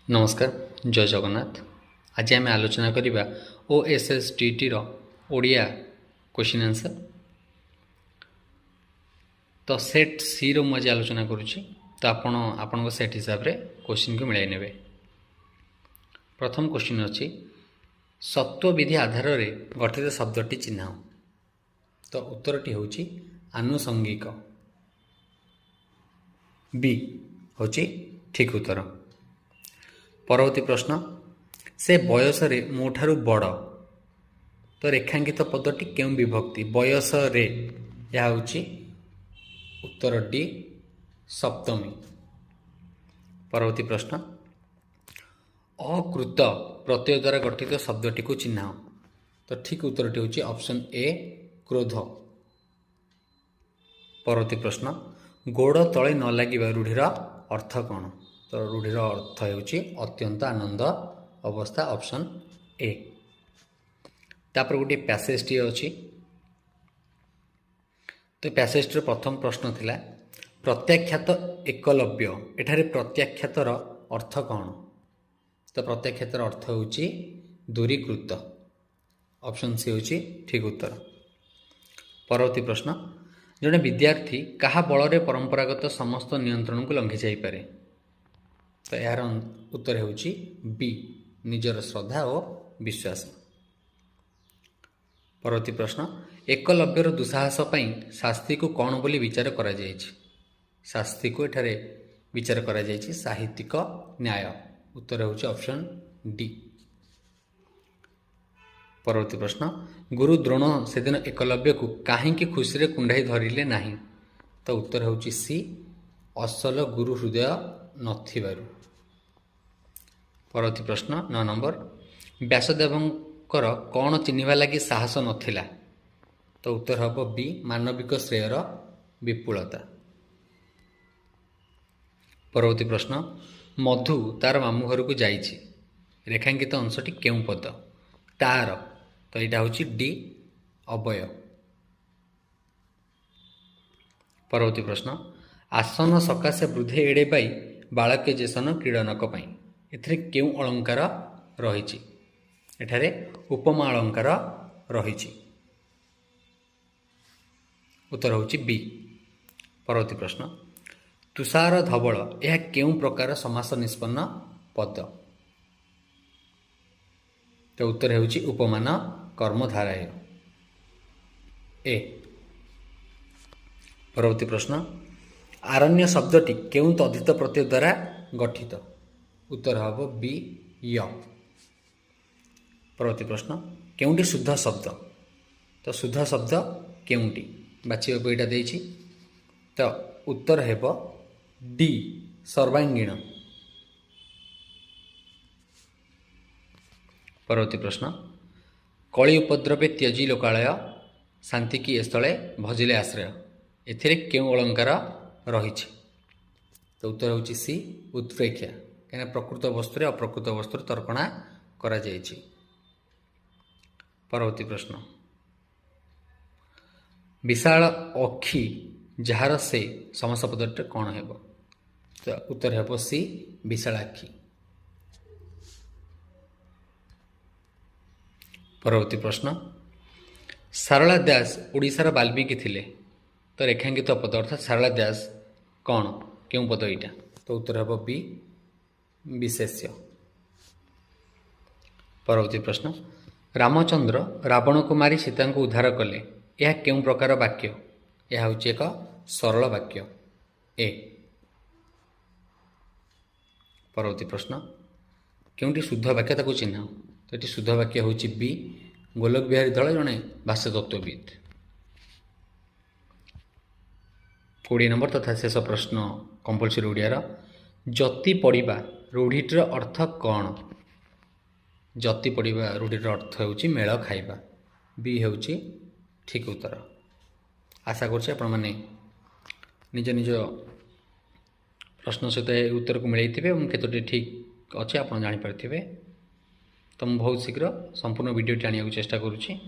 नमस्कार जय जगन्नाथ। आज आम आलोचना करवा OSSTT ओडिया क्वेश्चन आंसर। तो सेट सी रो मुझे आलोचना करुच्ची, तो आपण सेट हिसाब से क्वेश्चन को मिलाई नेबे। प्रथम क्वेश्चन अच्छी सत्व विधि आधार रे गठित शब्दटी चिन्ह। तो उत्तरटी हूँ आनुषंगिक। बी हूँ ठीक उत्तर। परवर्ती प्रश्न से बयस रे मोठारु बड़। तो रेखांकित पदटी क्यों विभक्ति बयस रे, यह हूँ उत्तर डी सप्तमी। परवर्ती प्रश्न अकृत प्रत्यय द्वारा गठित शब्दटी को चिन्ह। तो ठीक उत्तरटी हूँ ऑप्शन ए क्रोध। परवर्ती प्रश्न गोड़ तले न लगिबा रूढ़ीर अर्थ कौन। तो रूढ़ीर अर्थ होची अत्यंत आनंद अवस्था, ऑप्शन ए। तापर गोटे पैसेज टी अच्छी। तो पैसेज प्रथम प्रश्न थिला प्रत्याख्यात एकलव्य, एठारे प्रत्याख्यातर अर्थ कौन। तो प्रत्याख्यातर अर्थ होची दूरीकृत, ऑप्शन सी होची ठीक उत्तर। परवर्ती प्रश्न जड़े विद्यार्थी कहा बल परंपरागत समस्त नियंत्रण को लंघि जाई पारे। तो यार उत्तर होची बी निजर श्रद्धा और विश्वास। परवर्ती प्रश्न एकलव्यर दुस्साहस पई शास्त्री को कौन बोली विचार करा जायछि। शास्त्री को एठारे विचार करा जायछि साहित्यिक न्याय, उत्तर होची ऑप्शन डी। परवर्ती प्रश्न गुरु द्रोण से दिन एकलव्य को कहीं खुशी रे कुंडाई धरिले नहीं। तो उत्तर होची सी असल गुरु हृदय नथिबारु। परवर्ती प्रश्न 9 नंबर व्यासदेवंकर कौन चिन्हवा लगी साहस नथिला। तो उत्तर हम बी मानविक श्रेयर विपुलता। परवर्ती प्रश्न मधु तार मामू घर को जाइछि, रेखांकित अंशटी केउं पद। तार, तो यहाँ हूँ डी अवय। परवर्ती प्रश्न आसन सकाशे वृद्धे एड़े पाई बालके जेसन क्रीडनक पाई, एथिरे केउं अलंकार रही। एठारे उपमा अलंकार रही, उत्तर होची बी। परवर्ती प्रश्न तुषार धवल यह केउं प्रकार समास निष्पन्न पद। तो उत्तर होची उपमान कर्मधाराय ए। परवर्ती प्रश्न आरण्य शब्दटी केउं तद्धित प्रत्यय द्वारा गठित। उत्तर हम बी य। परवर्ती प्रश्न केउंटी शुद्ध शब्द। तो शुद्ध शब्द केउंटी बाछिबा को एटा देछि। तो उत्तर हेब डी सर्वांगीण। परवर्ती प्रश्न कली उपद्रवे त्यजी लोकालय शांति की स्थले भजिले आश्रय, एथिरे केउं अलंकार रही। तो उत्तर होची सी उत्प्रेक्षा, कहीं प्रकृत वस्तु अप्रकृत वस्तु तर्कणा करा जायछि। परवर्ती प्रश्न विशाल अखी जार से समास पदटे कौन हेब। तो उत्तर हेब सी विशालाक्षी। परवर्ती प्रश्न सारला दास ओडिशार बाल्मीकि थिले। तो रेखांकित पद अर्थात सारला दास कौन क्यों पद यहाँ। तो उत्तर हेब बी विशेष्य। परवर्ती प्रश्न रामचंद्र रावण को मारी सीता को उद्धार कले, यह क्यों प्रकार वाक्य। यह हूँ एक सरल वाक्य ए। परवर्ती प्रश्न क्योंटी शुद्ध वाक्य ताको चिन्ह। तो ये शुद्ध वाक्य हूँ बी गोलक बिहारी दल जड़े भाष्य तत्वविद। 20 नंबर तथा शेष प्रश्न कंपलसरी ओडियार जति पढ़ा रूढ़ीटर अर्थ कौन। जति पढ़ा रूढ़ीर अर्थ होची मेल खाइबा, बी होची ठीक उत्तर। आशा करछे आपण माने निज निज प्रश्न सहित उत्तर को मिलैथिबे और केतोटी ठीक अच्छे आप जानी पारथिबे। तो मैं बहुत शीघ्र संपूर्ण वीडियो आने को चेष्टा करुँची।